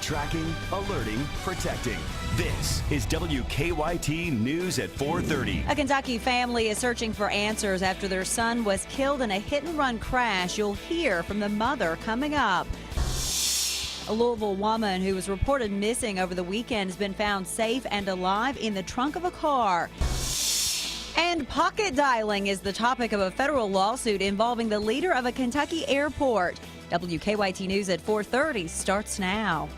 Tracking, alerting, protecting. This is WKYT News at 4:30. A Kentucky family is searching for answers after their son was killed in a hit-and-run crash. You'll hear from the mother coming up. A Louisville woman who was reported missing over the weekend has been found safe and alive in the trunk of a car. And pocket dialing is the topic of a federal lawsuit involving the leader of a Kentucky airport. WKYT News at 4:30 starts now.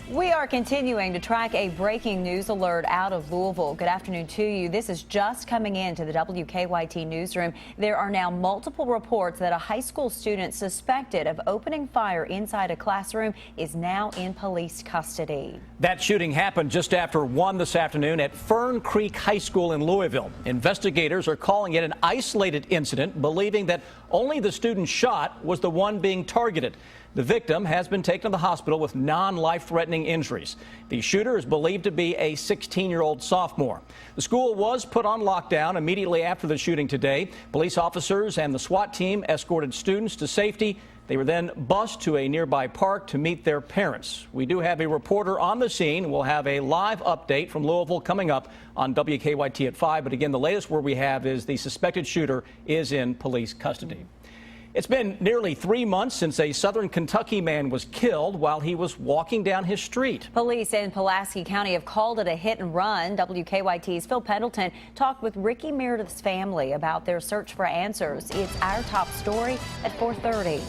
We are continuing to track a breaking news alert out of Louisville. Good afternoon to you. This is just coming into the WKYT newsroom. There are now multiple reports that a high school student suspected of opening fire inside a classroom is now in police custody. That shooting happened just after 1 this afternoon at Fern Creek High School in Louisville. Investigators are calling it an isolated incident, believing that only the student shot was the one being targeted. The victim has been taken to the hospital with non-life-threatening injuries. The shooter is believed to be a 16-year-old sophomore. The school was put on lockdown immediately after the shooting today. Police officers and the SWAT team escorted students to safety. They were then bused to a nearby park to meet their parents. We do have a reporter on the scene. We'll have a live update from Louisville coming up on WKYT at 5. But again, the latest word we have is the suspected shooter is in police custody. It's been nearly 3 months since a southern Kentucky man was killed while he was walking down his street. Police in Pulaski County have called it a hit and run. WKYT's Phil Pendleton talked with Ricky Meredith's family about their search for answers. It's our top story at 4:30.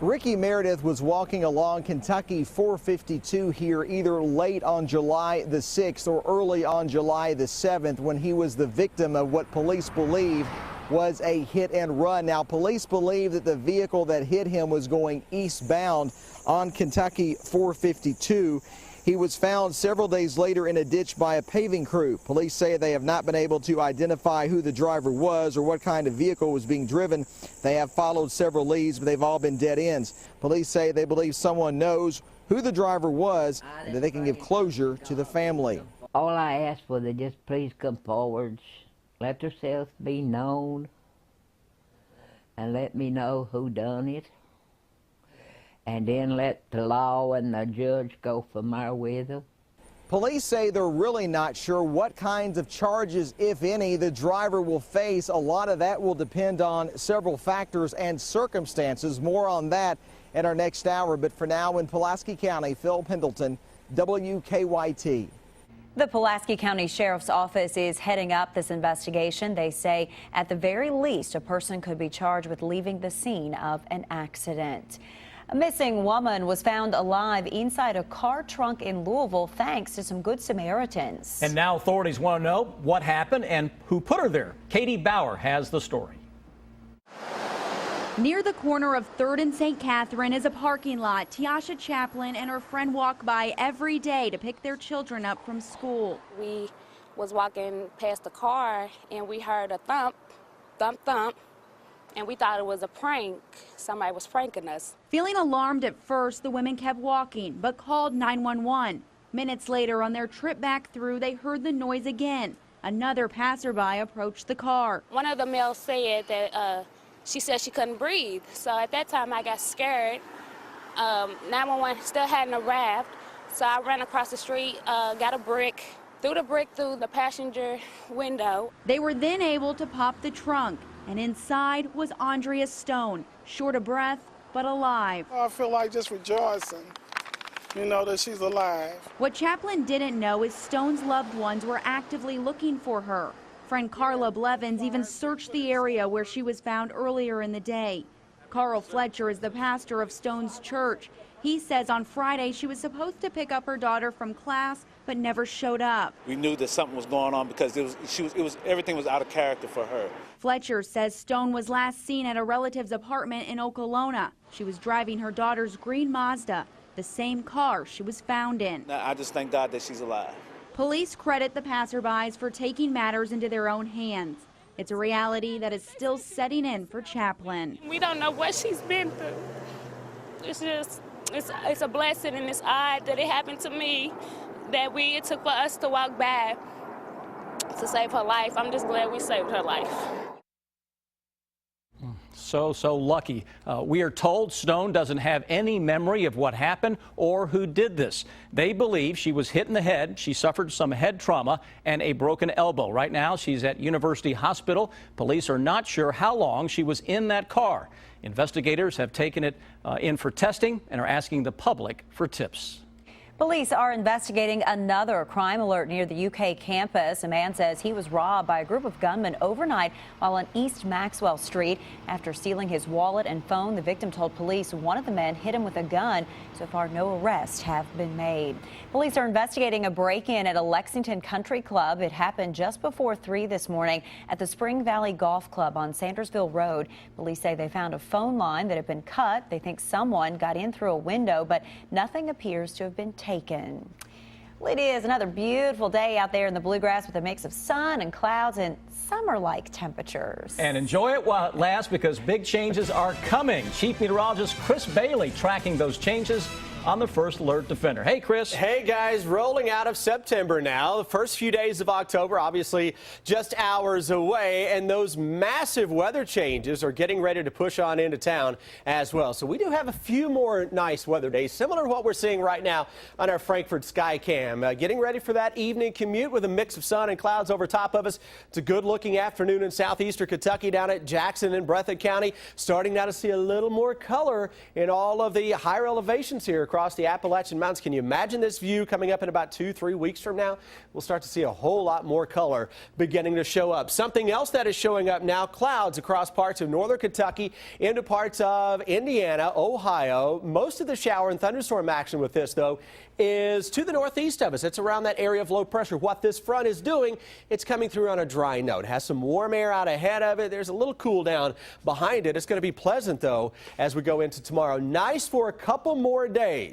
Ricky Meredith was walking along Kentucky 452 here either late on July the 6th or early on July the 7th when he was the victim of what police believe was a hit and run. Now, police believe that the vehicle that hit him was going eastbound on Kentucky 452. He was found several days later in a ditch by a paving crew. Police say they have not been able to identify who the driver was or what kind of vehicle was being driven. They have followed several leads, but they've all been dead ends. Police say they believe someone knows who the driver was and that they can give closure to the family. All I ask for, they just please come forward, let themselves be known, and let me know who done it. And then let the law and the judge go from there with them. Police say they're really not sure what kinds of charges, if any, the driver will face. A lot of that will depend on several factors and circumstances. More on that in our next hour. But for now, in Pulaski County, Phil Pendleton, WKYT. The Pulaski County Sheriff's Office is heading up this investigation. They say at the very least, a person could be charged with leaving the scene of an accident. A missing woman was found alive inside a car trunk in Louisville thanks to some Good Samaritans. And now authorities want to know what happened and who put her there. Katie Bauer has the story. Near the corner of 3rd and St. Catherine is a parking lot. Tiasha Chaplin and her friend walk by every day to pick their children up from school. We was walking past the car and we heard a thump, thump, thump. And we thought it was a prank. Somebody was pranking us. Feeling alarmed at first, the women kept walking, but called 911. Minutes later, on their trip back through, they heard the noise again. Another passerby approached the car. One of the males said that she said she couldn't breathe. So at that time, I got scared. 911 still hadn't arrived. So I ran across the street, got a brick, threw the brick through the passenger window. They were then able to pop the trunk. And inside was Andrea Stone, short of breath, but alive. I feel like just rejoicing, that she's alive. What Chaplin didn't know is Stone's loved ones were actively looking for her. Friend Carla Blevins even searched the area where she was found earlier in the day. Carl Fletcher is the pastor of Stone's church. He says on Friday she was supposed to pick up her daughter from class, but never showed up. We knew that something was going on because everything was out of character for her. Fletcher says Stone was last seen at a relative's apartment in Okolona. She was driving her daughter's green Mazda, the same car she was found in. I just thank God that she's alive. Police credit the passerbys for taking matters into their own hands. It's a reality that is still setting in for Chaplin. We don't know what she's been through. It's a blessing and it's odd that it happened to me, that it took for us to walk by to save her life. I'm just glad we saved her life. So lucky. We are told Stone doesn't have any memory of what happened or who did this. They believe she was hit in the head. She suffered some head trauma and a broken elbow. Right now, she's at University Hospital. Police are not sure how long she was in that car. Investigators have taken it in for testing and are asking the public for tips. Police are investigating another crime alert near the UK campus. A man says he was robbed by a group of gunmen overnight while on East Maxwell Street. After stealing his wallet and phone, the victim told police one of the men hit him with a gun. So far, no arrests have been made. Police are investigating a break-in at a Lexington country club. It happened just before 3 this morning at the Spring Valley Golf Club on Sandersville Road. Police say they found a phone line that had been cut. They think someone got in through a window, but nothing appears to have been taken. Well, it is another beautiful day out there in the bluegrass with a mix of sun and clouds and summer-like temperatures. And enjoy it while it lasts, because big changes are coming. Chief Meteorologist Chris Bailey tracking those changes on the First Alert Defender. Hey, Chris. Hey, guys. Rolling out of September now. The first few days of October, obviously just hours away, and those massive weather changes are getting ready to push on into town as well. So we do have a few more nice weather days, similar to what we're seeing right now on our Frankfurt Skycam. Getting ready for that evening commute with a mix of sun and clouds over top of us. It's a good-looking afternoon in southeastern Kentucky down at Jackson and Breathitt County. Starting now to see a little more color in all of the higher elevations here across the Appalachian Mountains. Can you imagine this view coming up in about 2-3 weeks from now? We'll start to see a whole lot more color beginning to show up. Something else that is showing up now, clouds across parts of northern Kentucky into parts of Indiana, Ohio. Most of the shower and thunderstorm action with this, though, is to the northeast of us. It's around that area of low pressure. What this front is doing, it's coming through on a dry note. It has some warm air out ahead of it. There's a little cool down behind it. It's going to be pleasant, though, as we go into tomorrow. Nice for a couple more days.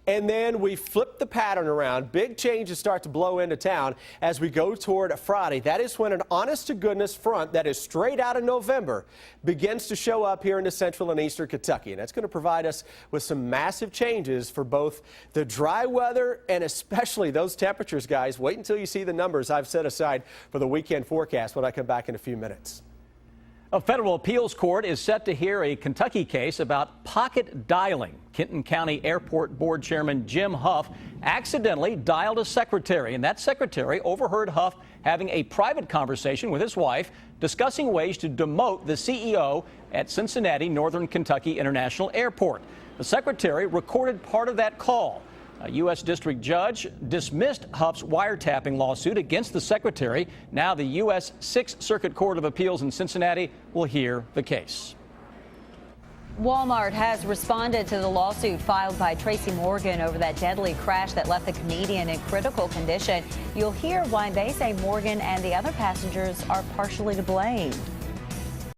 And then we flip the pattern around. Big changes start to blow into town as we go toward Friday. That is when an honest-to-goodness front that is straight out of November begins to show up here into central and eastern Kentucky. And that's going to provide us with some massive changes for both the dry weather and especially those temperatures, guys. Wait until you see the numbers I've set aside for the weekend forecast when I come back in a few minutes. A federal appeals court is set to hear a Kentucky case about pocket dialing. Kenton County Airport Board Chairman Jim Huff accidentally dialed a secretary, and that secretary overheard Huff having a private conversation with his wife discussing ways to demote the CEO at Cincinnati Northern Kentucky International Airport. The secretary recorded part of that call. A U.S. district judge dismissed Huff's wiretapping lawsuit against the secretary. Now the U.S. Sixth Circuit Court of Appeals in Cincinnati will hear the case. Walmart has responded to the lawsuit filed by Tracy Morgan over that deadly crash that left the comedian in critical condition. You'll hear why they say Morgan and the other passengers are partially to blame.